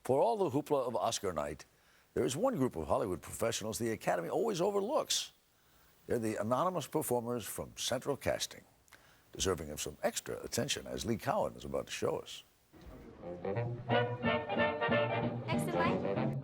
For all the hoopla of Oscar night, there is one group of Hollywood professionals the Academy always overlooks. They're the anonymous performers from Central Casting, deserving of some extra attention, as Lee Cowan is about to show us. Next in line.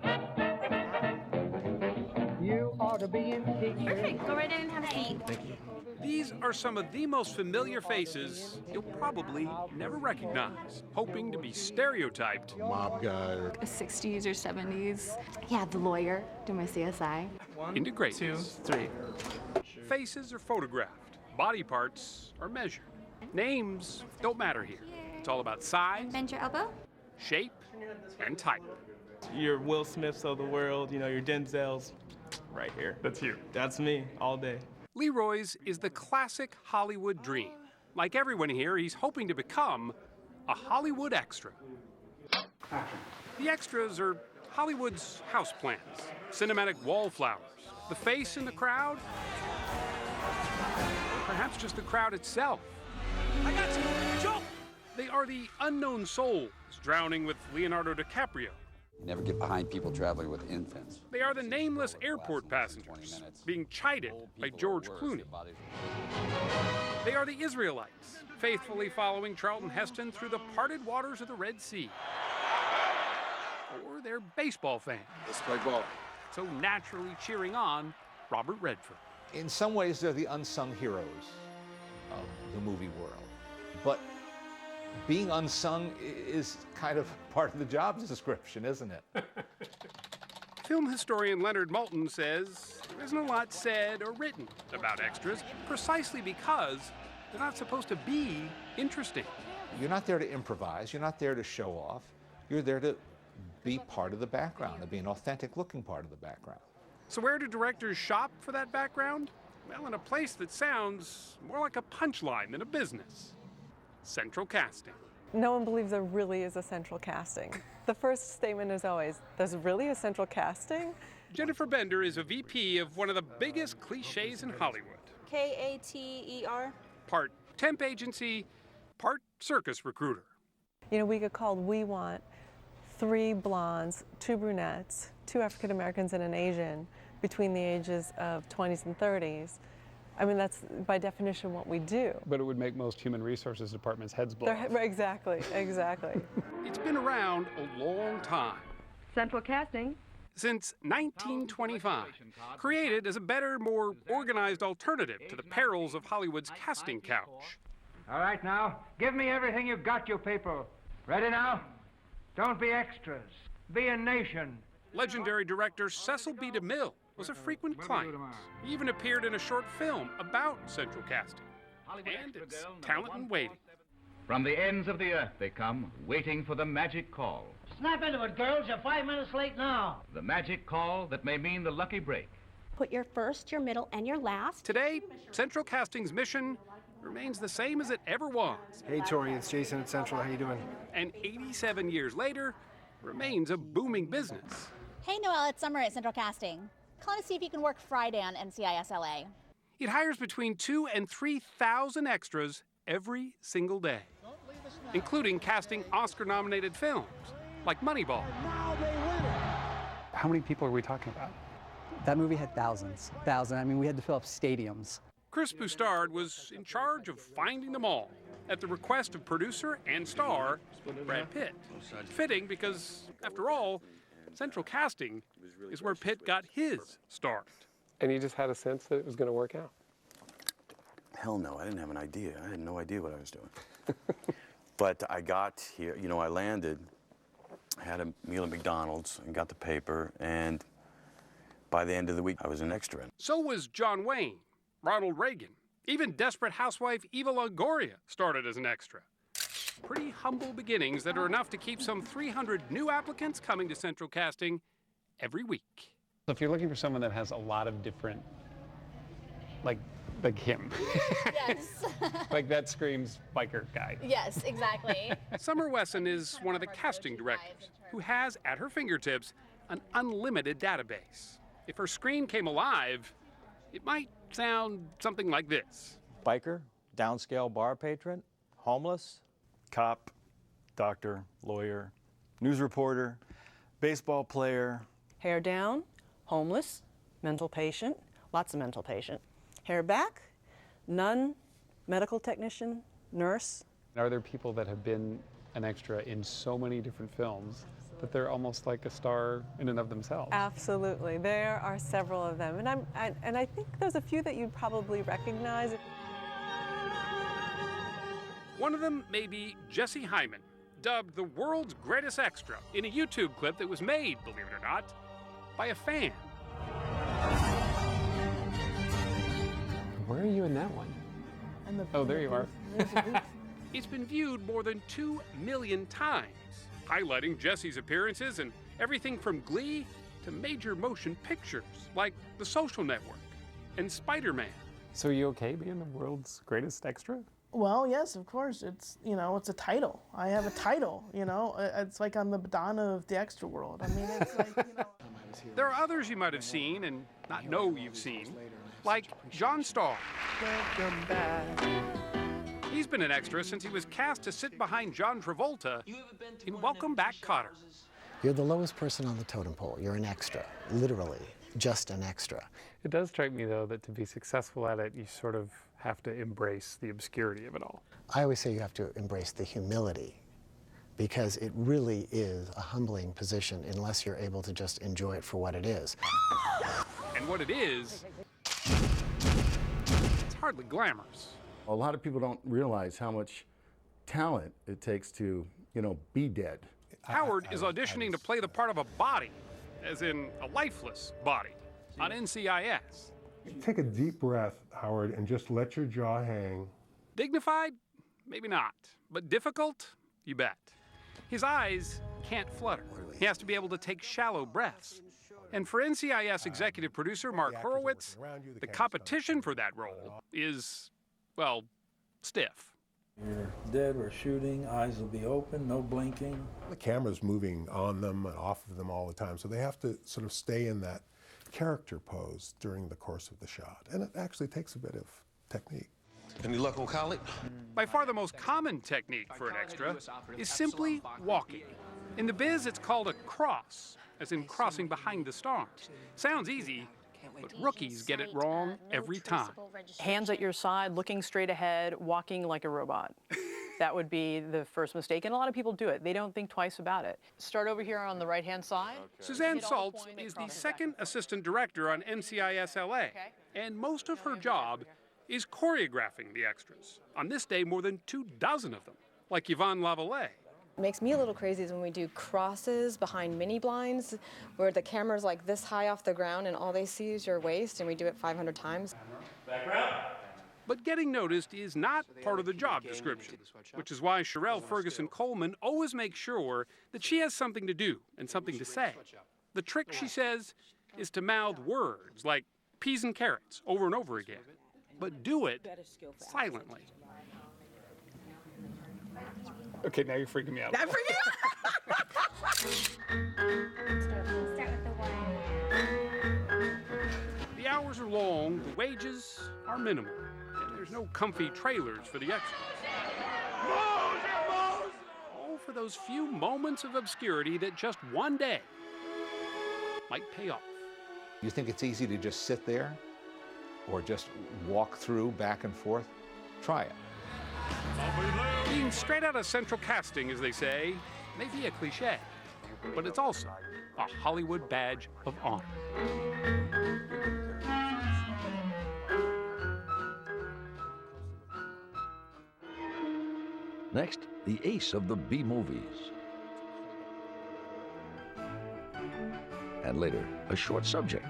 You ought to be in pictures. Perfect. Go right in and have a seat. Thank you. These are some of the most familiar faces you'll probably never recognize, hoping to be stereotyped. Mob guy. 60s or 70s. Yeah, the lawyer. Do my CSI. Into greatness. 2, 3. Faces are photographed. Body parts are measured. Names don't matter here. It's all about size, Bend your elbow. shape, and type. Your Will Smiths of the world, you know, your Denzels, right here. That's you. That's me, all day. Leroy's is the classic Hollywood dream. Like everyone here, he's hoping to become a Hollywood extra. The extras are Hollywood's houseplants, cinematic wallflowers, the face in the crowd, or perhaps just the crowd itself. I got you! Jump! They are the unknown souls drowning with Leonardo DiCaprio. You never get behind people traveling with infants. They are the nameless airport passengers being chided by George Clooney. They are the Israelites, faithfully following Charlton Heston through the parted waters of the Red Sea. Or they're baseball fans. Let's play ball. So naturally cheering on Robert Redford. In some ways, they're the unsung heroes of the movie world. But being unsung is kind of part of the job description, isn't it? Film historian Leonard Moulton says there isn't a lot said or written about extras precisely because they're not supposed to be interesting. You're not there to improvise. You're not there to show off. You're there to be part of the background, to be an authentic-looking part of the background. So where do directors shop for that background? Well, in a place that sounds more like a punchline than a business. Central Casting. No one believes there really is a central casting. The first statement is always, there's really a central casting? Jennifer Bender is a VP of one of the biggest cliches in Hollywood. Kater. Part temp agency, part circus recruiter. You know, we get called, we want 3 blondes, 2 brunettes, 2 African Americans and an Asian between the ages of 20s and 30s. I mean, that's by definition what we do. But it would make most human resources departments' heads blow off. Exactly. It's been around a long time. Central Casting. Since 1925, created as a better, more organized alternative to the perils of Hollywood's casting couch. All right, now, give me everything you've got, you people. Ready now? Don't be extras. Be a nation. Legendary director Cecil B. DeMille was a frequent client. He even appeared in a short film about Central Casting. And it's talent in waiting. From the ends of the earth they come, waiting for the magic call. Snap into it, girls. You're 5 minutes late now. The magic call that may mean the lucky break. Put your first, your middle, and your last. Today, Central Casting's mission remains the same as it ever was. Hey, Tori, it's Jason at Central. How you doing? And 87 years later, remains a booming business. Hey, Noelle, it's Summer at Central Casting. Call to see if you can work Friday on NCIS LA. It hires between 2,000 and 3,000 extras every single day, including casting Oscar-nominated films like Moneyball. How many people are we talking about? That movie had thousands. I mean, we had to fill up stadiums. Chris Bustard was in charge of finding them all at the request of producer and star Brad Pitt. Fitting because, after all, Central Casting is where Pitt got his start. And you just had a sense that it was going to work out? Hell no, I didn't have an idea. I had no idea what I was doing. But I got here, you know, I landed, had a meal at McDonald's and got the paper, and by the end of the week, I was an extra. So was John Wayne, Ronald Reagan, even desperate housewife Eva Longoria started as an extra. Pretty humble beginnings that are enough to keep some 300 new applicants coming to Central Casting every week. So if you're looking for someone that has a lot of different, like him. Yes. Like that screams biker guy. Yes, exactly. Summer Wesson is one of the casting directors who has at her fingertips an unlimited database. If her screen came alive, it might sound something like this. Biker, downscale bar patron, homeless, cop, doctor, lawyer, news reporter, baseball player. Hair down, homeless, mental patient, lots of mental patient. Hair back, none, medical technician, nurse. Are there people that have been an extra in so many different films that they're almost like a star in and of themselves? Absolutely. There are several of them. And I think there's a few that you'd probably recognize. One of them may be Jesse Hyman, dubbed the world's greatest extra in a YouTube clip that was made, believe it or not, by a fan. Where are you in that one? Oh, there you are. It's been viewed more than 2 million times, highlighting Jesse's appearances in everything from Glee to major motion pictures like The Social Network and Spider-Man. So are you okay being the world's greatest extra? Well, yes, of course. It's, you know, it's a title. I have a title, you know. It's like I'm the Madonna of the extra world. I mean, it's like, you know. There are others you might have seen and not know you've seen, like John Starr. Welcome back. He's been an extra since he was cast to sit behind John Travolta in Welcome Back, Kotter. You're the lowest person on the totem pole. You're an extra, literally, just an extra. It does strike me, though, that to be successful at it, you sort of have to embrace the obscurity of it all. I always say you have to embrace the humility, because it really is a humbling position unless you're able to just enjoy it for what it is. And what it is, it's hardly glamorous. A lot of people don't realize how much talent it takes to, you know, be dead. Howard is auditioning to play the part of a body, as in a lifeless body, on NCIS. Take a deep breath, Howard, and just let your jaw hang. Dignified? Maybe not. But difficult? You bet. His eyes can't flutter. He has to be able to take shallow breaths. And for NCIS executive producer Mark Horowitz, the competition for that role is, well, stiff. We're dead, we're shooting, eyes will be open, no blinking. The camera's moving on them and off of them all the time, so they have to sort of stay in that character pose during the course of the shot. And it actually takes a bit of technique. Any luck on Khaled? By far the most common technique for an extra is simply walking. In the biz, it's called a cross, as in crossing behind the stars. Sounds easy, but rookies get it wrong every time. Hands at your side, looking straight ahead, walking like a robot. That would be the first mistake, and a lot of people do it. They don't think twice about it. Start over here on the right-hand side. Suzanne Saltz is the second assistant director on NCIS LA, and most of her job is choreographing the extras. On this day, more than 24 of them, like Yvonne Lavallee. What makes me a little crazy is when we do crosses behind mini blinds, where the camera's like this high off the ground and all they see is your waist, and we do it 500 times. Background. But getting noticed is not part of the job description, which is why Sherelle Ferguson Coleman always makes sure that she has something to do and something to say. The trick, she says, is to mouth words like peas and carrots over and over again, but do it silently. Okay, now you're freaking me out. I'm freaking The hours are long, the wages are minimal, and there's no comfy trailers for the extras. All for those few moments of obscurity that just one day might pay off. You think it's easy to just sit there or just walk through back and forth? Try it. Being straight out of central casting, as they say, may be a cliche, but it's also a Hollywood badge of honor. Next, the ace of the B-movies. And later, a short subject,